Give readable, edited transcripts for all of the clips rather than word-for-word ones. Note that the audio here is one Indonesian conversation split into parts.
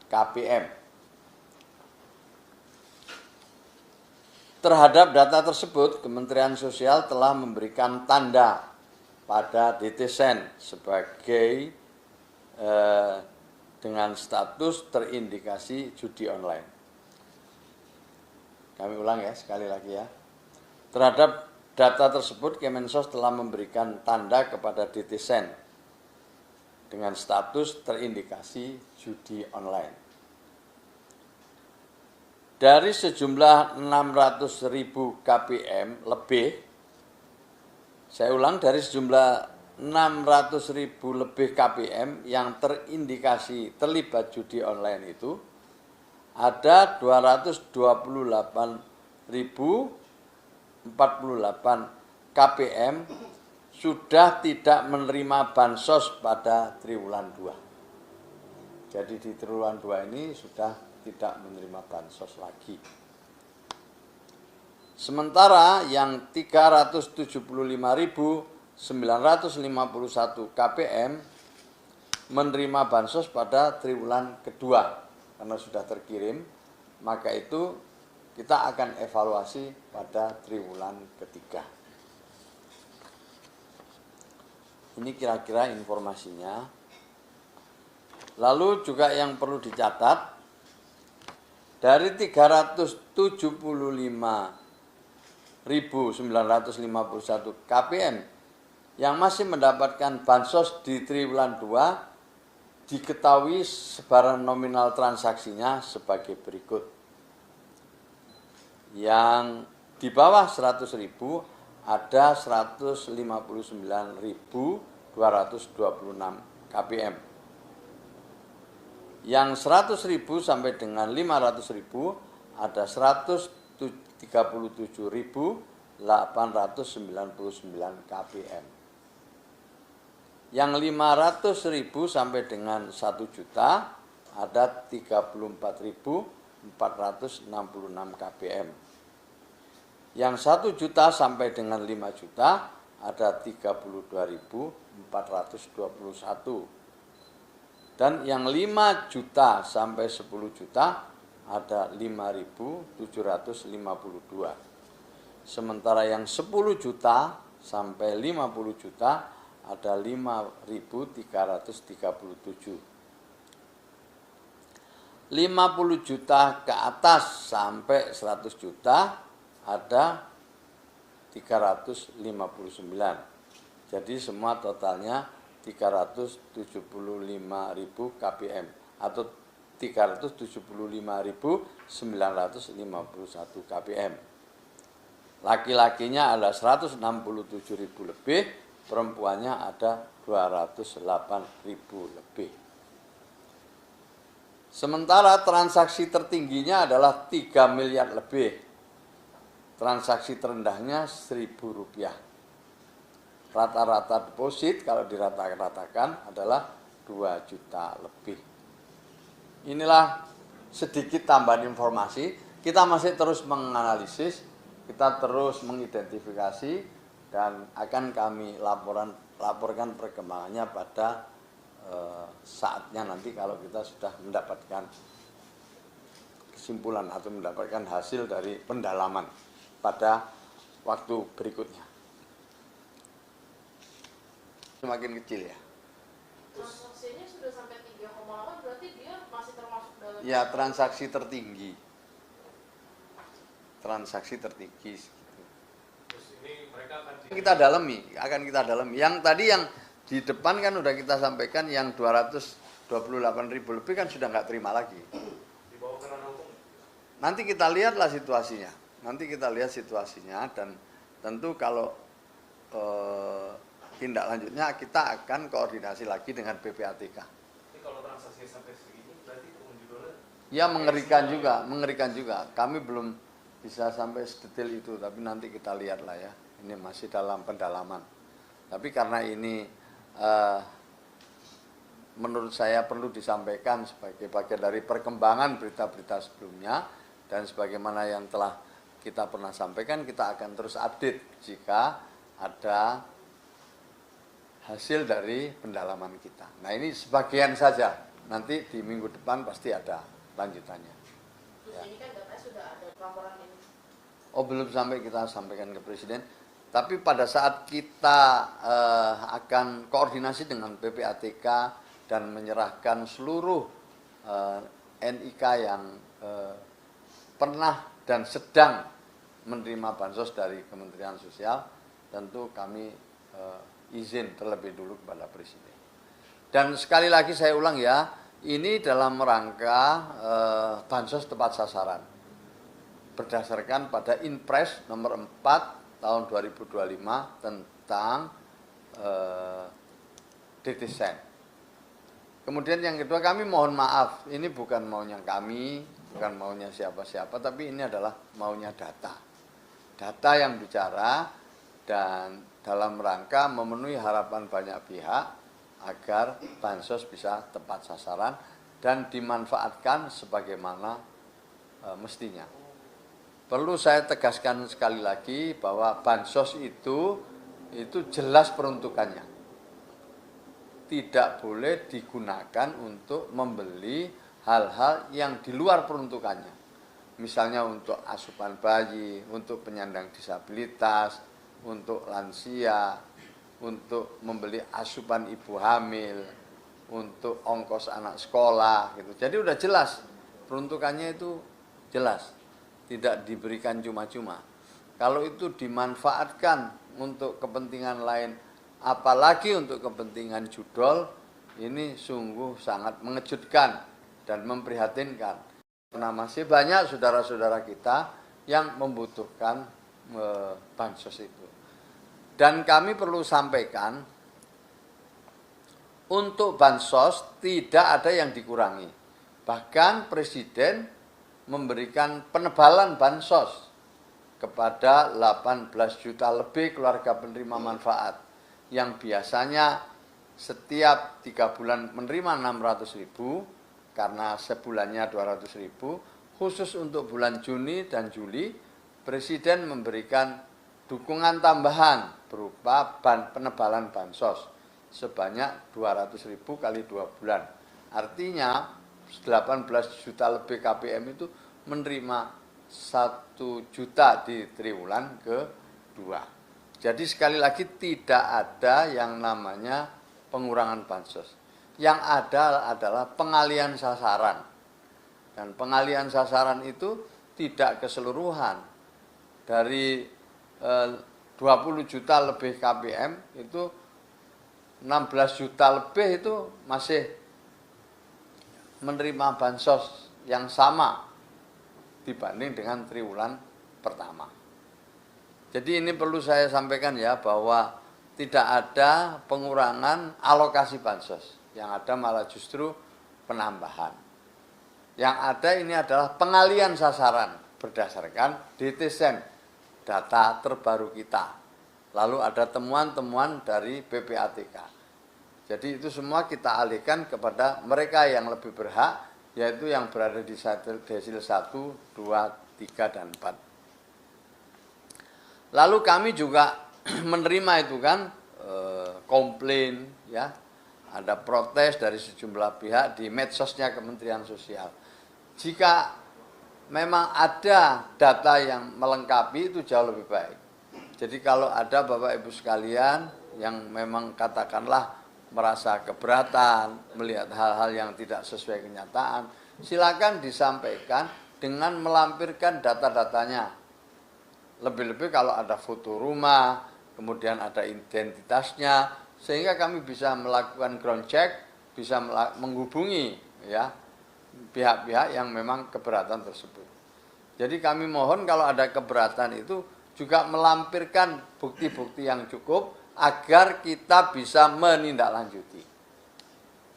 kpm. Terhadap data tersebut, Kementerian Sosial telah memberikan tanda pada DTSEN sebagai dengan status terindikasi judi online. Kami ulang ya, sekali lagi ya. Terhadap data tersebut, Kemensos telah memberikan tanda kepada DTSEN dengan status terindikasi judi online. Dari sejumlah 600.000 kpm lebih, saya ulang, dari sejumlah 600.000 lebih kpm yang terindikasi terlibat judi online itu, ada 228.048 kpm sudah tidak menerima bansos pada triwulan 2. Jadi di triwulan 2 ini sudah tidak menerima bansos lagi. Sementara yang 375.951 kpm menerima bansos pada triwulan kedua karena sudah terkirim, maka itu kita akan evaluasi pada triwulan ketiga. Ini kira-kira informasinya. Lalu juga yang perlu dicatat, dari 375.951 kpm yang masih mendapatkan bansos di triwulan 2, diketahui sebaran nominal transaksinya sebagai berikut. Yang di bawah 100.000 ada 159.226 kpm. Yang 100.000 sampai dengan 500.000 ada 137.899 kpm. Yang 500.000 sampai dengan 1 juta ada 34.466 kpm. Yang 1 juta sampai dengan 5 juta ada 32.421. Dan yang 5 juta sampai 10 juta ada 5.752. Sementara yang 10 juta sampai 50 juta ada 5.337. 50 juta ke atas sampai 100 juta ada 359. Jadi semua totalnya 375.000 kpm atau 375.951 kpm. Laki-lakinya ada 167.000 lebih, perempuannya ada 208.000 lebih. Sementara transaksi tertingginya adalah 3 miliar lebih. Transaksi terendahnya Rp1.000. Rata-rata deposit kalau dirata-ratakan adalah 2 juta lebih. Inilah sedikit tambahan informasi. Kita masih terus menganalisis, kita terus mengidentifikasi, dan akan kami laporkan perkembangannya pada saatnya nanti kalau kita sudah mendapatkan kesimpulan atau mendapatkan hasil dari pendalaman pada waktu berikutnya. Semakin kecil ya. Transaksinya sudah sampai 3,8, berarti dia masih termasuk dalam... Ya, transaksi tertinggi. Transaksi tertinggi. Terus ini mereka akan kita dalami. Yang tadi yang di depan kan udah kita sampaikan, yang 228.000 lebih kan sudah nggak terima lagi. dibawa ke ranah hukum. Nanti kita lihatlah situasinya. Dan tentu kalau tindak lanjutnya kita akan koordinasi lagi dengan PPATK. Tapi kalau transaksi sampai segini berarti pengunjungnya Ya mengerikan juga. Kami belum bisa sampai sedetail itu, tapi nanti kita lihatlah ya. Ini masih dalam pendalaman. Tapi karena ini menurut saya perlu disampaikan sebagai bagian dari perkembangan berita-berita sebelumnya, dan sebagaimana yang telah kita pernah sampaikan, kita akan terus update jika ada hasil dari pendalaman kita. Nah ini sebagian saja, nanti di minggu depan pasti ada lanjutannya. Terus ini kan katanya sudah ada laporan ini. Oh belum sampai kita sampaikan ke Presiden, tapi pada saat kita akan koordinasi dengan PPATK dan menyerahkan seluruh NIK yang pernah dan sedang menerima bansos dari Kementerian Sosial, tentu kami izin terlebih dulu kepada Presiden. Dan sekali lagi saya ulang ya, ini dalam rangka bansos tepat sasaran. Berdasarkan pada Inpres nomor 4 tahun 2025 tentang DTSEN. Kemudian yang kedua, kami mohon maaf, ini bukan maunya kami, bukan maunya siapa-siapa, tapi ini adalah maunya data. Data yang bicara dan dalam rangka memenuhi harapan banyak pihak agar bansos bisa tepat sasaran dan dimanfaatkan sebagaimana mestinya. Perlu saya tegaskan sekali lagi bahwa bansos itu jelas peruntukannya. Tidak boleh digunakan untuk membeli hal-hal yang di luar peruntukannya. Misalnya untuk asupan bayi, untuk penyandang disabilitas, untuk lansia, untuk membeli asupan ibu hamil, untuk ongkos anak sekolah gitu. Jadi udah jelas peruntukannya, itu jelas, tidak diberikan cuma-cuma. Kalau itu dimanfaatkan untuk kepentingan lain, apalagi untuk kepentingan judol, ini sungguh sangat mengejutkan dan memprihatinkan. Karena masih banyak saudara-saudara kita yang membutuhkan bansos itu. Dan kami perlu sampaikan, untuk bansos tidak ada yang dikurangi. Bahkan Presiden memberikan penebalan bansos kepada 18 juta lebih keluarga penerima manfaat yang biasanya setiap 3 bulan menerima 600.000 karena sebulannya 200.000. Khusus untuk bulan Juni dan Juli, Presiden memberikan dukungan tambahan berupa penebalan bansos sebanyak 200.000 kali 2 bulan. Artinya 18 juta lebih KPM itu menerima 1 juta di triwulan kedua. Jadi sekali lagi tidak ada yang namanya pengurangan bansos. Yang ada adalah pengalihan sasaran. Dan pengalihan sasaran itu tidak keseluruhan. Dari 20 juta lebih KPM itu 16 juta lebih itu masih menerima bansos yang sama dibanding dengan triwulan pertama. Jadi ini perlu saya sampaikan ya, bahwa tidak ada pengurangan alokasi bansos. Yang ada malah justru penambahan. Yang ada ini adalah pengalihan sasaran berdasarkan DTSEN, data terbaru kita. Lalu ada temuan-temuan dari PPATK. Jadi itu semua kita alihkan kepada mereka yang lebih berhak, yaitu yang berada di desil 1, 2, 3, dan 4. Lalu kami juga menerima itu kan komplain, ya, ada protes dari sejumlah pihak di medsosnya Kementerian Sosial. Jika memang ada data yang melengkapi, itu jauh lebih baik. Jadi kalau ada Bapak Ibu sekalian yang memang katakanlah merasa keberatan melihat hal-hal yang tidak sesuai kenyataan, silakan disampaikan dengan melampirkan data-datanya. Lebih-lebih kalau ada foto rumah, kemudian ada identitasnya, sehingga kami bisa melakukan ground check, bisa menghubungi ya pihak-pihak yang memang keberatan tersebut. Jadi kami mohon kalau ada keberatan itu juga melampirkan bukti-bukti yang cukup agar kita bisa menindaklanjuti.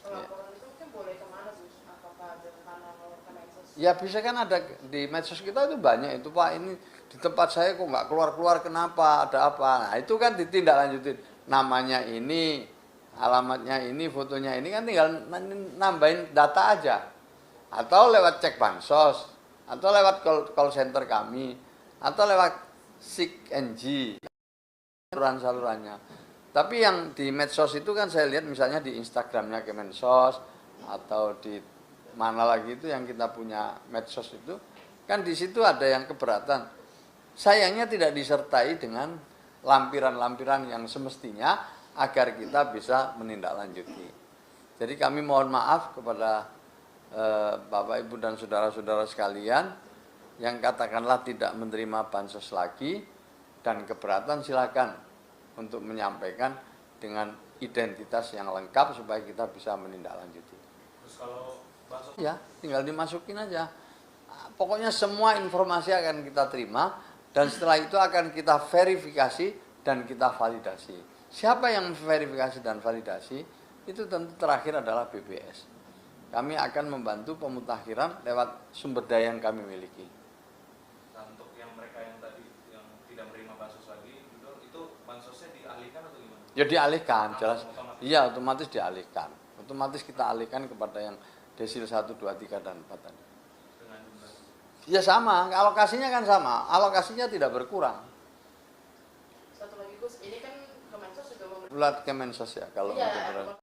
Laporan itu mungkin boleh kemana sih? Apakah dengan kanal medsos? Ya bisa kan, ada di medsos kita itu banyak itu, Pak, ini di tempat saya kok nggak keluar-keluar, kenapa, ada apa. Nah itu kan ditindaklanjutin, namanya ini, alamatnya ini, fotonya ini, kan tinggal nambahin data aja. Atau lewat cek bansos, atau lewat call center kami, atau lewat SIG NG, saluran-salurannya. Tapi yang di medsos itu kan saya lihat misalnya di Instagramnya Kemensos atau di mana lagi itu yang kita punya medsos itu, kan di situ ada yang keberatan. Sayangnya tidak disertai dengan lampiran-lampiran yang semestinya agar kita bisa menindaklanjuti. Jadi kami mohon maaf kepada Bapak Ibu dan saudara-saudara sekalian yang katakanlah tidak menerima bansos lagi dan keberatan, silakan untuk menyampaikan dengan identitas yang lengkap supaya kita bisa menindaklanjuti. Terus kalau bansos Ya, tinggal dimasukin aja. Pokoknya semua informasi akan kita terima dan setelah itu akan kita verifikasi dan kita validasi. Siapa yang verifikasi dan validasi? Itu tentu terakhir adalah BPS. Kami akan membantu pemutakhiran lewat sumber daya yang kami miliki. nah, untuk yang mereka yang tadi yang tidak menerima bansos lagi itu bansosnya dialihkan atau gimana? Ya dialihkan, jelas. Otomatis. Iya, otomatis dialihkan. Otomatis kita alihkan kepada yang desil 1, 2, 3, dan 4 tadi. Dengan jumlah. Ya sama, alokasinya kan sama. Alokasinya tidak berkurang. Satu lagi Gus, ini kan Kemensos juga Bulat Kemensos ya kalau Iya, untuk beras.